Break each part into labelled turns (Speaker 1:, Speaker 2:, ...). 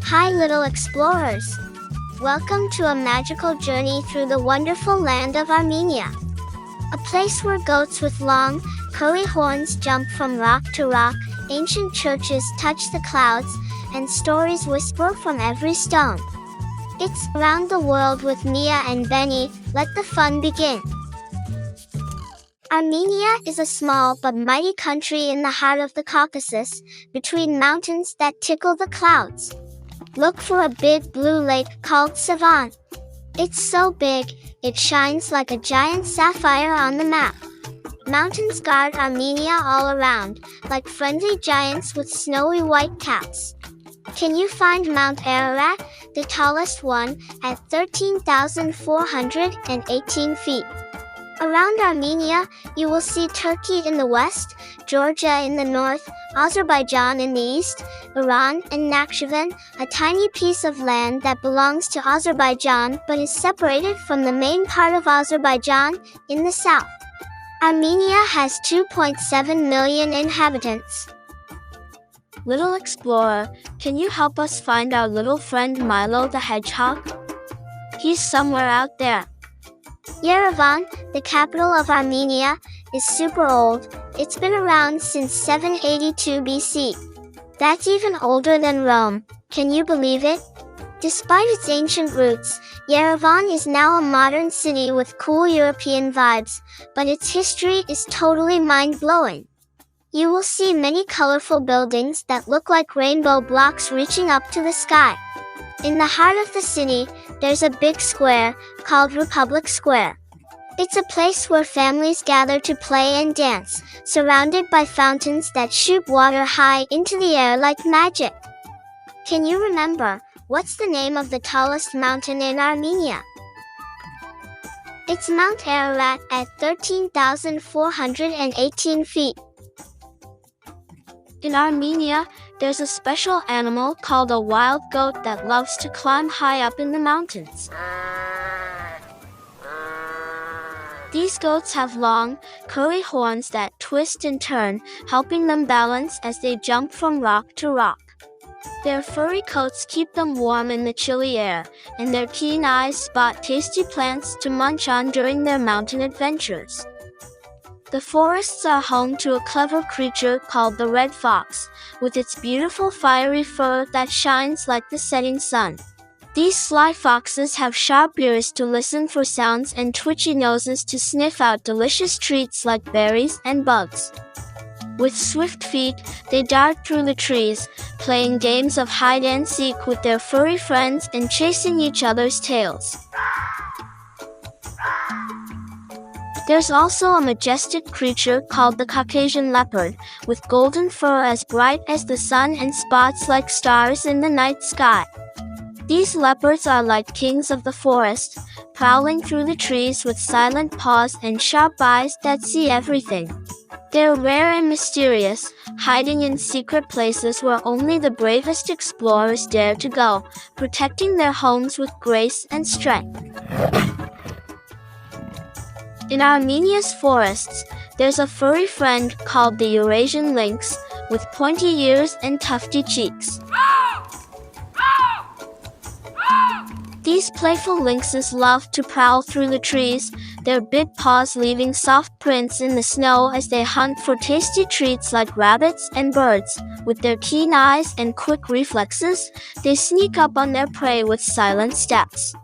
Speaker 1: Hi, little explorers. Welcome to a magical journey through the wonderful land of Armenia. A place where goats with long, curly horns jump from rock to rock, ancient churches touch the clouds, and stories whisper from every stone. It's Around the World with Mia and Benny. Let the fun begin. Armenia is a small but mighty country in the heart of the Caucasus, between mountains that tickle the clouds. Look for a big blue lake called Yerevan. It's so big, it shines like a giant sapphire on the map. Mountains guard Armenia all around, like friendly giants with snowy white caps. Can you find Mount Ararat, the tallest one, at 13,418 feet? Around Armenia, you will see Turkey in the west, Georgia in the north, Azerbaijan in the east, Iran, and Nakhchivan, a tiny piece of land that belongs to Azerbaijan but is separated from the main part of Azerbaijan, in the south. Armenia has 2.7 million inhabitants.
Speaker 2: Little explorer, can you help us find our little friend Milo the hedgehog? He's somewhere out there.
Speaker 1: Yerevan, the capital of Armenia, is super old. It's been around since 782 BC. That's even older than Rome. Can you believe it? Despite its ancient roots, Yerevan is now a modern city with cool European vibes, but its history is totally mind-blowing. You will see many colorful buildings that look like rainbow blocks reaching up to the sky. In the heart of the city, there's a big square, called Republic Square. It's a place where families gather to play and dance, surrounded by fountains that shoot water high into the air like magic. Can you remember, what's the name of the tallest mountain in Armenia? It's Mount Ararat at 13,418 feet.
Speaker 2: In Armenia, there's a special animal called a wild goat that loves to climb high up in the mountains. These goats have long, curly horns that twist and turn, helping them balance as they jump from rock to rock. Their furry coats keep them warm in the chilly air, and their keen eyes spot tasty plants to munch on during their mountain adventures. The forests are home to a clever creature called the red fox, with its beautiful fiery fur that shines like the setting sun. These sly foxes have sharp ears to listen for sounds and twitchy noses to sniff out delicious treats like berries and bugs. With swift feet, they dart through the trees, playing games of hide and seek with their furry friends and chasing each other's tails. There's also a majestic creature called the Caucasian leopard, with golden fur as bright as the sun and spots like stars in the night sky. These leopards are like kings of the forest, prowling through the trees with silent paws and sharp eyes that see everything. They're rare and mysterious, hiding in secret places where only the bravest explorers dare to go, protecting their homes with grace and strength. In Armenia's forests, there's a furry friend called the Eurasian lynx, with pointy ears and tufty cheeks. These playful lynxes love to prowl through the trees, their big paws leaving soft prints in the snow as they hunt for tasty treats like rabbits and birds. With their keen eyes and quick reflexes, they sneak up on their prey with silent steps.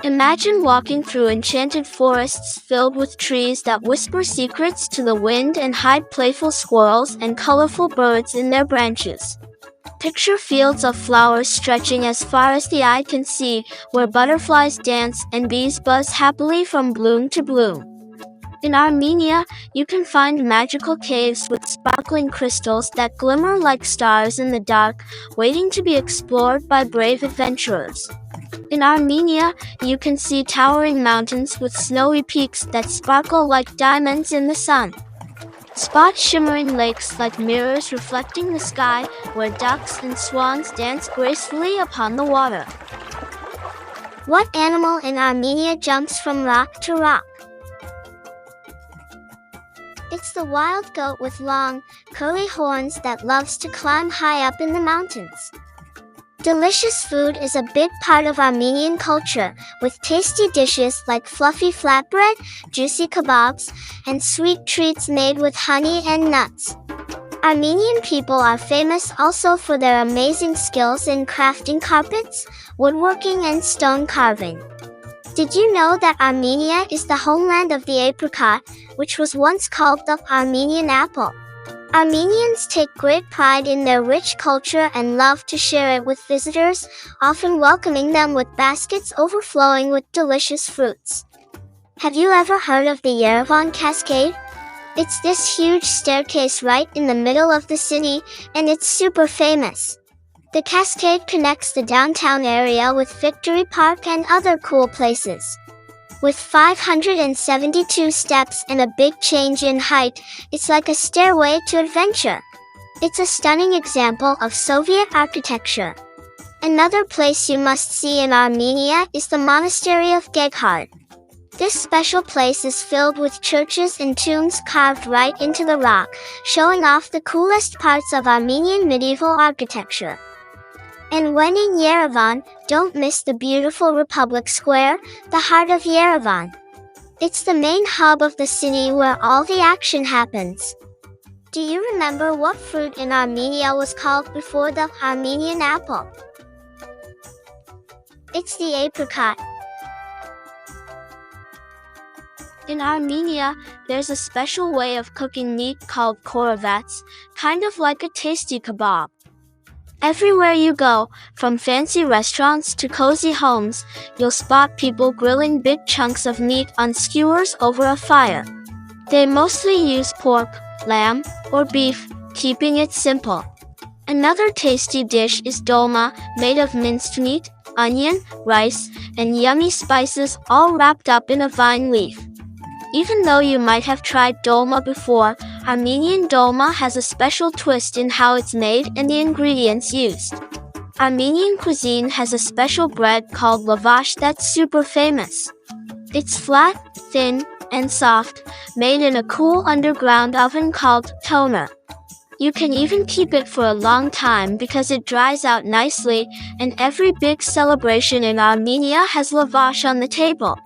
Speaker 2: Imagine walking through enchanted forests filled with trees that whisper secrets to the wind and hide playful squirrels and colorful birds in their branches. Picture fields of flowers stretching as far as the eye can see, where butterflies dance and bees buzz happily from bloom to bloom. In Armenia, you can find magical caves with sparkling crystals that glimmer like stars in the dark, waiting to be explored by brave adventurers. In Armenia, you can see towering mountains with snowy peaks that sparkle like diamonds in the sun. Spot shimmering lakes like mirrors reflecting the sky, where ducks and swans dance gracefully upon the water.
Speaker 1: What animal in Armenia jumps from rock to rock? It's the wild goat with long, curly horns that loves to climb high up in the mountains. Delicious food is a big part of Armenian culture, with tasty dishes like fluffy flatbread, juicy kebabs, and sweet treats made with honey and nuts. Armenian people are famous also for their amazing skills in crafting carpets, woodworking, and stone carving. Did you know that Armenia is the homeland of the apricot, which was once called the Armenian apple? Armenians take great pride in their rich culture and love to share it with visitors, often welcoming them with baskets overflowing with delicious fruits. Have you ever heard of the Yerevan Cascade? It's this huge staircase right in the middle of the city, and it's super famous. The cascade connects the downtown area with Victory Park and other cool places. With 572 steps and a big change in height, it's like a stairway to adventure. It's a stunning example of Soviet architecture. Another place you must see in Armenia is the monastery of Geghard. This special place is filled with churches and tombs carved right into the rock, showing off the coolest parts of Armenian medieval architecture. And when in Yerevan, don't miss the beautiful Republic Square, the heart of Yerevan. It's the main hub of the city where all the action happens. Do you remember what fruit in Armenia was called before the Armenian apple? It's the apricot.
Speaker 2: In Armenia, there's a special way of cooking meat called korovats, kind of like a tasty kebab. Everywhere you go, from fancy restaurants to cozy homes, you'll spot people grilling big chunks of meat on skewers over a fire. They mostly use pork, lamb, or beef, keeping it simple. Another tasty dish is dolma, made of minced meat, onion, rice, and yummy spices all wrapped up in a vine leaf. Even though you might have tried dolma before, Armenian dolma has a special twist in how it's made and the ingredients used. Armenian cuisine has a special bread called lavash that's super famous. It's flat, thin, and soft, made in a cool underground oven called toner. You can even keep it for a long time because it dries out nicely, and every big celebration in Armenia has lavash on the table.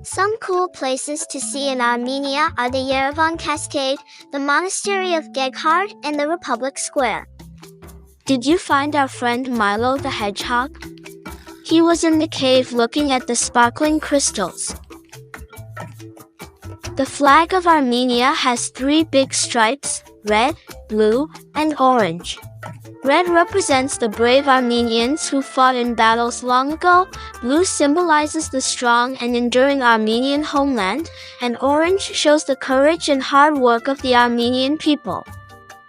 Speaker 1: Some cool places to see in Armenia are the Yerevan Cascade, the monastery of Geghard, and the Republic Square.
Speaker 2: Did you find our friend Milo the hedgehog? He was in the cave looking at the sparkling crystals. The flag of Armenia has 3 big stripes: red, blue, and orange. Red represents the brave Armenians who fought in battles long ago, blue symbolizes the strong and enduring Armenian homeland, and orange shows the courage and hard work of the Armenian people.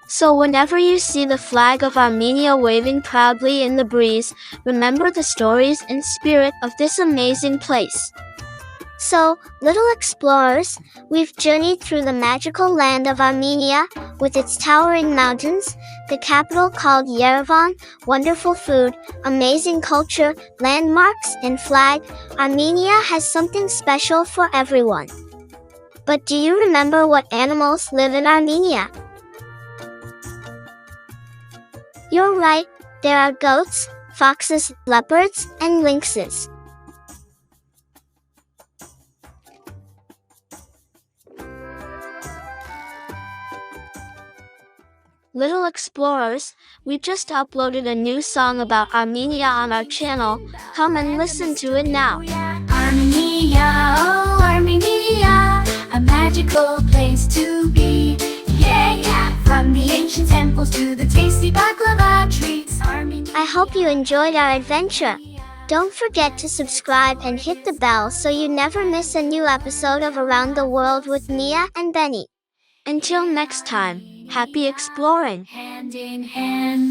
Speaker 2: So whenever you see the flag of Armenia waving proudly in the breeze, remember the stories and spirit of this amazing place.
Speaker 1: So, little explorers, we've journeyed through the magical land of Armenia, with its towering mountains, the capital called Yerevan, wonderful food, amazing culture, landmarks, and flag. Armenia has something special for everyone. But do you remember what animals live in Armenia? You're right, there are goats, foxes, leopards, and lynxes.
Speaker 2: Little explorers, we just uploaded a new song about Armenia on our channel. Come and listen to it now.
Speaker 3: Armenia, oh Armenia, a magical place to be. Yeah, yeah, from the ancient temples to the tasty baklava treats. Armenia.
Speaker 1: I hope you enjoyed our adventure. Don't forget to subscribe and hit the bell so you never miss a new episode of Around the World with Mia and Benny.
Speaker 2: Until next time, happy exploring!
Speaker 3: Hand in hand.